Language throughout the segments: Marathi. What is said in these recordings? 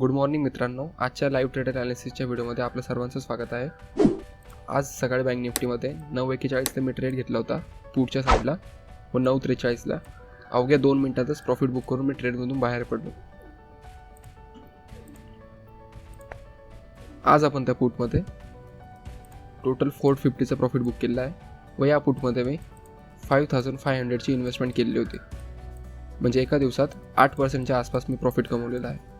गुड मॉर्निंग मित्रांनो, आजच्या लाईव्ह ट्रेडर ॲनालिसिसच्या व्हिडिओमध्ये आपलं सर्वांचं स्वागत आहे। आज सकाळी बँक निफ्टीमध्ये 9:41ला मी ट्रेड घेतला होता पुढच्या साईडला व 9:43ला अवघ्या 2 मिनिटातच प्रॉफिट बुक करून मी ट्रेडमधून बाहेर पडलो। आज आपण त्या पुटमध्ये टोटल 450चा प्रॉफिट बुक केला आहे व या पुटमध्ये मी 5500ची इन्व्हेस्टमेंट केलेली होती, म्हणजे एका दिवसात 8%च्या आसपास मी प्रॉफिट कमवलेला आहे।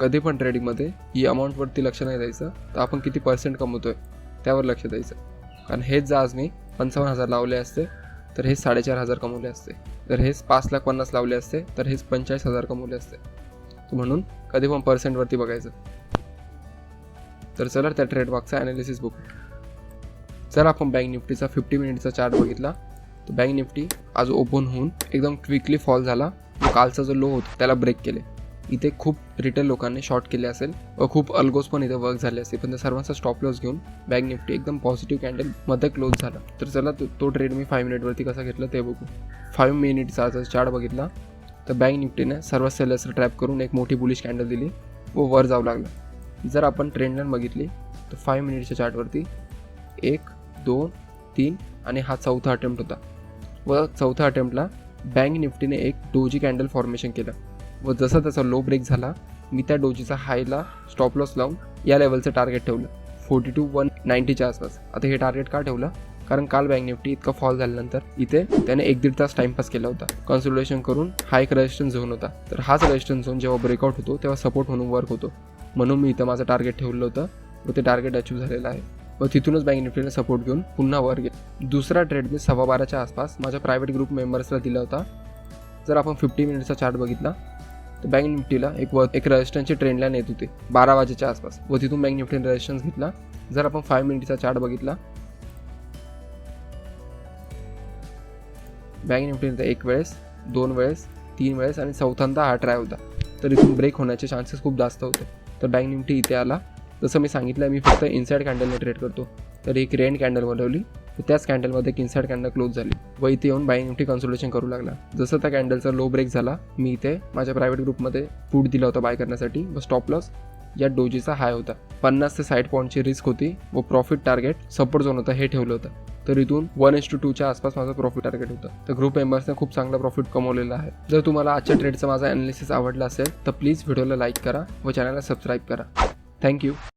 कधी पण ट्रेडिंगमध्ये ही अमाऊंटवरती लक्ष नाही द्यायचं, तर आपण किती पर्सेंट कमवतोय त्यावर लक्ष द्यायचं। कारण हेच जर आज मी 55,000 लावले असते तर हेच 4,500 कमवले असते, जर हेच 5,50,000 लावले असते तर हेच 45,000 कमवले असते। म्हणून कधी पण पर्सेंटवरती बघायचं। तर चला त्या ट्रेड मागचा ॲनालिसिस बघू। जर आपण बँक निफ्टीचा 50 मिनिटचा चार्ट बघितला तर बँक निफ्टी आज ओपन होऊन एकदम क्विकली फॉल झाला व कालचा जो लो होता त्याला ब्रेक केले। इथे खूप रिटेल लोकांनी शॉर्ट केले असेल व खूप अल्गोज पण इथे वर्क झाले असते, पण त्या सर्वांचा स्टॉप लॉस घेऊन बँक निफ्टी एकदम पॉझिटिव्ह कॅन्डल मध्ये क्लोज झाला। तर चला तो ट्रेड मी 5 मिनिटवरती कसा घेतला ते बघू। 5 मिनिटचा चार्ट बघितला तर बँक निफ्टीने सर्व सेलर्स ट्रॅप करून एक मोठी बुलिश कॅन्डल दिली व वर जाऊ लागला। जर आपण ट्रेंड लाईन बघितली तर 5 मिनिटच्या चार्टवरती 1, 2, 3 आणि हा चौथा अटेम्प्ट होता व चौथ्या अटेम्प्टला बँक निफ्टीने एक डोजी कॅन्डल फॉर्मेशन केलं व जसा त्याचा लो ब्रेक झाला मी त्या डोजीचा हायला स्टॉप लॉस लावून या लेवलचं टार्गेट ठेवलं 42,190च्या आसपास। आता हे टार्गेट का ठेवलं, कारण काल बँक निफ्टी इतका फॉल झाल्यानंतर इथे त्याने 1-1.5 तास टाइमपास केला होता, कन्सोलिडेशन करून हा एक रेजिस्टन्स झोन होता। तर हाच रेजिस्टन्स झोन जेव्हा ब्रेकआउट होतो तेव्हा सपोर्ट म्हणून वर्क होतो, म्हणून मी इथं माझं टार्गेट ठेवलं होतं व ते टार्गेट अचीव झालेलं आहे व तिथूनच बँक निफ्टीने सपोर्ट घेऊन पुन्हा वर गेला। दुसरा ट्रेड मी 12:15च्या आसपास माझ्या प्रायव्हेट ग्रुप मेंबर्सला दिला होता। जर आपण 50 मिनिटचा चार्ट बघितला तर बँक निफ्टीला एक रेजिस्टन्सची ट्रेंड लाईन येत होती 12 वाजेच्या आसपास व तिथून बँक निफ्टीने रेजिस्टन्स घेतला। जर आपण 5 मिनिटचा चार्ट बघितला बँक निफ्टीने 1 वेळेस, 2 वेळेस, 3 वेळेस आणि चौथ्यांदा हा ट्राय होता, तर इथून ब्रेक होण्याचे चान्सेस खूप जास्त होते। तर बँक निफ्टी इथे आला, जसं मी सांगितलं मी फक्त इनसाइड कॅन्डलने ट्रेड करतो, तर एक रेंड कॅन्डल बनवली तर त्याच कॅन्डलमध्ये एक इनसाइड कॅन्डल क्लोज झाली व इथे येऊन बँक निफ्टी कन्सोलिडेशन करू लागला। जसं त्या कॅन्डलचा लो ब्रेक झाला मी इथे माझ्या प्रायव्हेट ग्रुपमध्ये पुट दिला होता बाय करण्यासाठी व स्टॉप लॉस या डोजीचा हाय होता। 50 ते 60 पॉईंटची रिस्क होती व प्रॉफिट टार्गेट सपोर्ट झोन होता हे ठेवलं होतं। तर इथून 1:2च्या आसपास माझं प्रॉफिट टार्गेट होतं। तर ग्रुप मेंबर्सने खूप चांगला प्रॉफिट कमवलेला आहे। जर तुम्हाला आजच्या ट्रेडचं माझा ॲनालिसिस आवडला असेल तर प्लीज व्हिडिओला लाईक करा व चॅनलला सबस्क्राईब करा। थँक्यू।